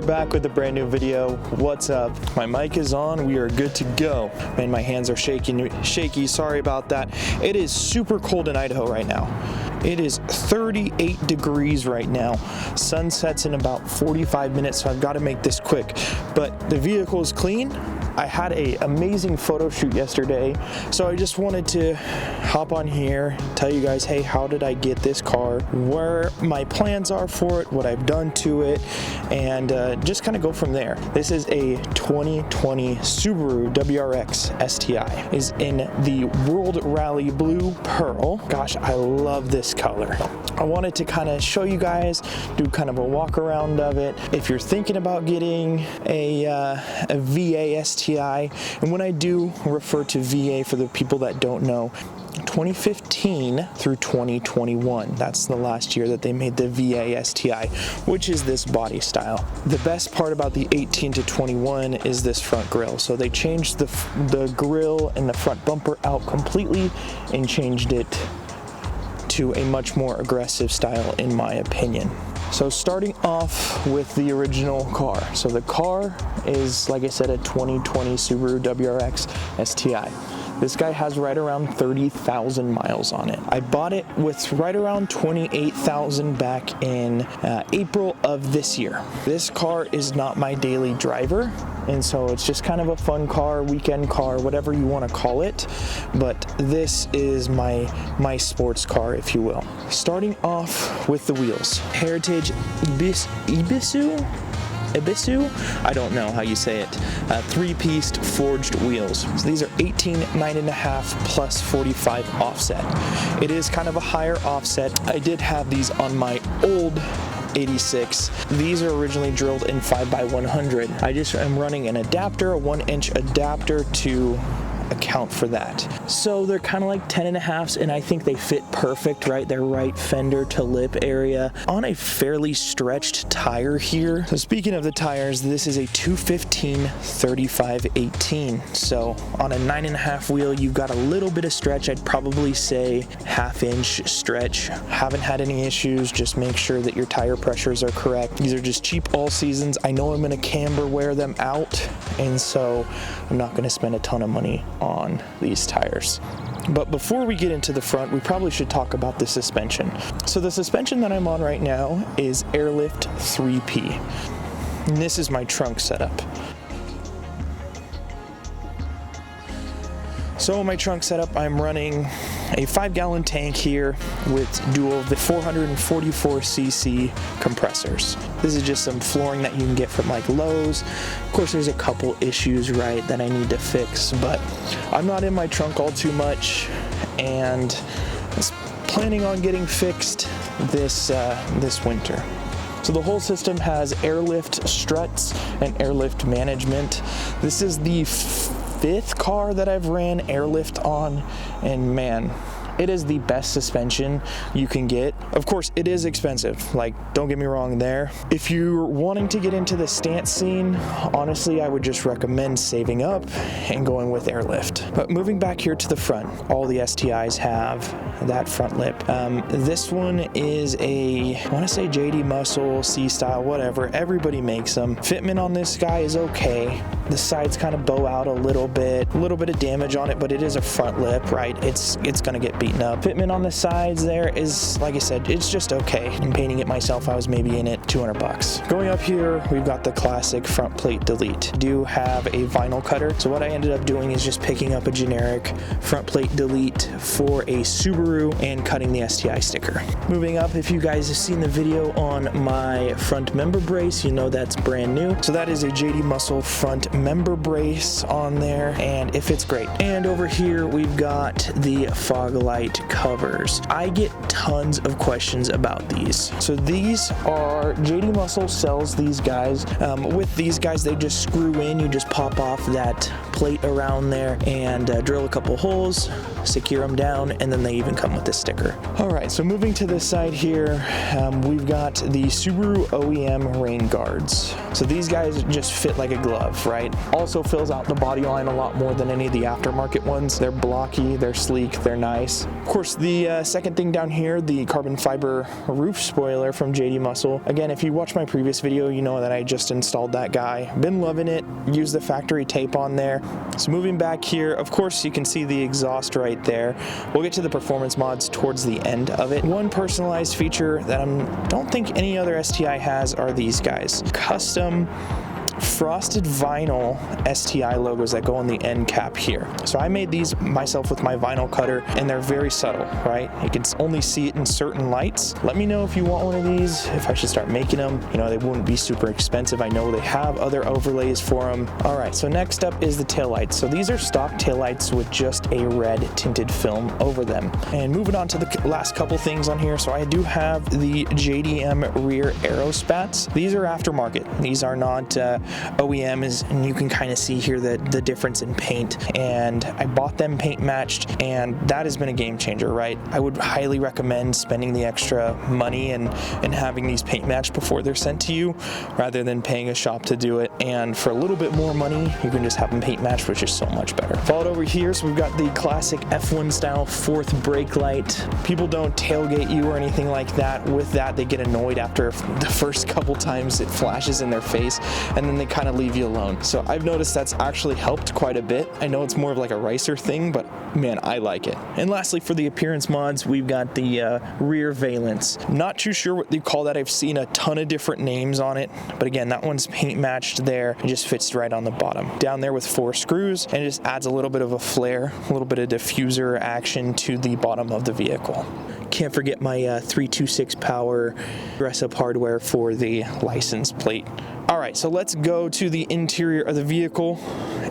back with a brand new video. What's up? My mic is on. We are good to go. Man, my hands are shaky. Sorry about that. It is super cold in Idaho right now. It is 38 degrees right now. Sun sets in about 45 minutes, so I've got to make this quick. But the vehicle is clean. I had an amazing photo shoot yesterday, so I just wanted to hop on here, tell you guys, hey, how did I get this car, where my plans are for it, what I've done to it, and just kind of go from there. This is a 2020 Subaru WRX STI. Is in the World Rally Blue Pearl. Gosh, I love this color. I wanted to kind of show you guys, do kind of a walk around of it. If you're thinking about getting a VA STI, and when I do refer to VA for the people that don't know, 2015 through 2021, that's the last year that they made the VA STI, which is this body style. The best part about the 18 to 21 is this front grille. So they changed the grille and the front bumper out completely and changed it to a much more aggressive style, in my opinion. So starting off with the original car. So the car is, like I said, a 2020 Subaru WRX STI. This guy has right around 30,000 miles on it. I bought it with right around 28,000 back in April of this year. This car is not my daily driver, and so it's just kind of a fun car, weekend car, whatever you want to call it. But this is my sports car, if you will. Starting off with the wheels. Heritage Ibisu? I don't know how you say it. Three-piece forged wheels. So these are 18 9.5 plus 45 offset. It is kind of a higher offset. I did have these on my old 86. These are originally drilled in 5x100. I just am running an adapter, a 1-inch adapter to account for that. So they're kind of like 10.5s, and I think they fit perfect, right? They're right fender to lip area on a fairly stretched tire here. So speaking of the tires, this is a 215/35/18. So on a 9.5 wheel, you've got a little bit of stretch. I'd probably say 1/2 inch stretch. Haven't had any issues. Just make sure that your tire pressures are correct. These are just cheap all seasons. I know I'm going to camber wear them out, and so I'm not going to spend a ton of money on these tires. But before we get into the front, we probably should talk about the suspension. So the suspension that I'm on right now is Airlift 3P. And this is my trunk setup. So in my trunk setup, I'm running a 5-gallon tank here with dual 444cc compressors. This is just some flooring that you can get from like Lowe's. Of course, there's a couple issues, right, that I need to fix, but I'm not in my trunk all too much, and I was planning on getting fixed this winter. So the whole system has airlift struts and airlift management. This is the 5th car that I've ran airlift on, and man, it is the best suspension you can get. Of course, it is expensive, like, don't get me wrong there. If you're wanting to get into the stance scene, honestly, I would just recommend saving up and going with airlift. But moving back here to the front, all the STIs have that front lip. This one is a, I want to say JD Muscle, C-Style, whatever. Everybody makes them. Fitment on this guy is okay. The sides kind of bow out a little bit of damage on it, but it is a front lip, right? It's gonna get beaten up. Fitment on the sides there is, like I said, it's just okay. In painting it myself, I was maybe in it $200. Going up here, we've got the classic front plate delete. I do have a vinyl cutter, so what I ended up doing is just picking up a generic front plate delete for a Subaru and cutting the STI sticker. Moving up, if you guys have seen the video on my front member brace, you know that's brand new. So that is a JD Muscle front member brace on there, and it fits great. And over here, we've got the fog light covers. I get tons of questions about these. So these are, JD Muscle sells these guys. With these guys, they just screw in, you just pop off that plate around there and drill a couple holes, secure them down, and then they even come with this sticker. All right, so moving to this side here, we've got the Subaru OEM rain guards. So these guys just fit like a glove, right? Also fills out the body line a lot more than any of the aftermarket ones. They're blocky, they're sleek, they're nice. Of course, the second thing down here, the carbon fiber roof spoiler from JD Muscle. Again, if you watch my previous video, you know that I just installed that guy. Been loving it. Used the factory tape on there. So moving back here, of course, you can see the exhaust right there. We'll get to the performance mods towards the end of it. One personalized feature that I don't think any other STI has are these guys. Custom frosted vinyl STI logos that go on the end cap here. So I made these myself with my vinyl cutter, and they're very subtle, right? You can only see it in certain lights. Let me know if you want one of these, if I should start making them. You know, they wouldn't be super expensive. I know they have other overlays for them. All right, so next up is the taillights. So these are stock taillights with just a red tinted film over them. And moving on to the last couple things on here. So I do have the JDM rear aero spats. These are aftermarket. These are not OEM, and you can kind of see here the difference in paint. And I bought them paint matched, and that has been a game changer, right? I would highly recommend spending the extra money and having these paint matched before they're sent to you, rather than paying a shop to do it. And for a little bit more money, you can just have them paint matched, which is so much better. Followed over here, so we've got the classic F1 style fourth brake light. People don't tailgate you or anything like that. With that, they get annoyed after the first couple times it flashes in their face, and then they kind of leave you alone. So I've noticed that's actually helped quite a bit. I know it's more of like a ricer thing, but man, I like it. And lastly, for the appearance mods, we've got the rear valence. Not too sure what they call that. I've seen a ton of different names on it, but again, that one's paint matched there. It just fits right on the bottom. Down there with 4 screws, and it just adds a little bit of a flare, a little bit of diffuser action to the bottom of the vehicle. Can't forget my 326 power dress-up hardware for the license plate. All right, so let's go to the interior of the vehicle.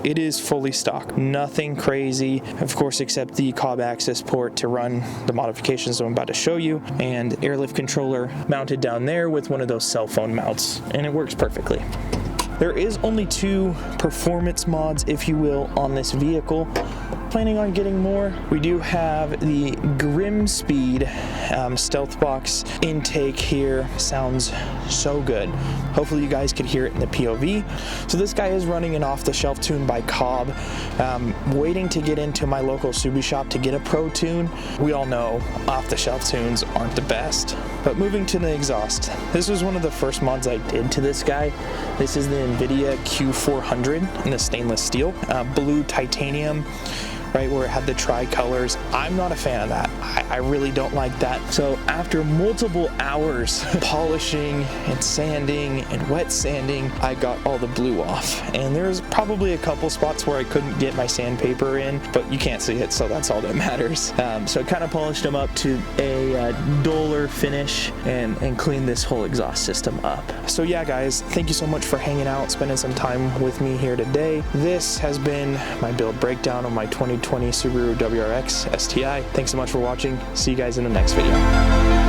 It is fully stock, nothing crazy, of course, except the Cobb access port to run the modifications I'm about to show you, and airlift controller mounted down there with one of those cell phone mounts, and it works perfectly. There is only 2 performance mods, if you will, on this vehicle. Planning on getting more. We do have the Grim Speed stealth box intake here. Sounds so good. Hopefully you guys could hear it in the POV. So this guy is running an off-the-shelf tune by Cobb. Waiting to get into my local Subi shop to get a pro tune. We all know off-the-shelf tunes aren't the best. But moving to the exhaust. This was one of the first mods I did to this guy. This is the NVIDIA Q400 in the stainless steel, blue titanium, right, where it had the tri-colors. I'm not a fan of that. I really don't like that. So after multiple hours polishing and sanding and wet sanding, I got all the blue off. And there's probably a couple spots where I couldn't get my sandpaper in, but you can't see it, so that's all that matters. So I kind of polished them up to a duller finish and cleaned this whole exhaust system up. So yeah, guys, thank you so much for hanging out, spending some time with me here today. This has been my build breakdown on my 2020 Subaru WRX STI. Thanks so much for watching. See you guys in the next video.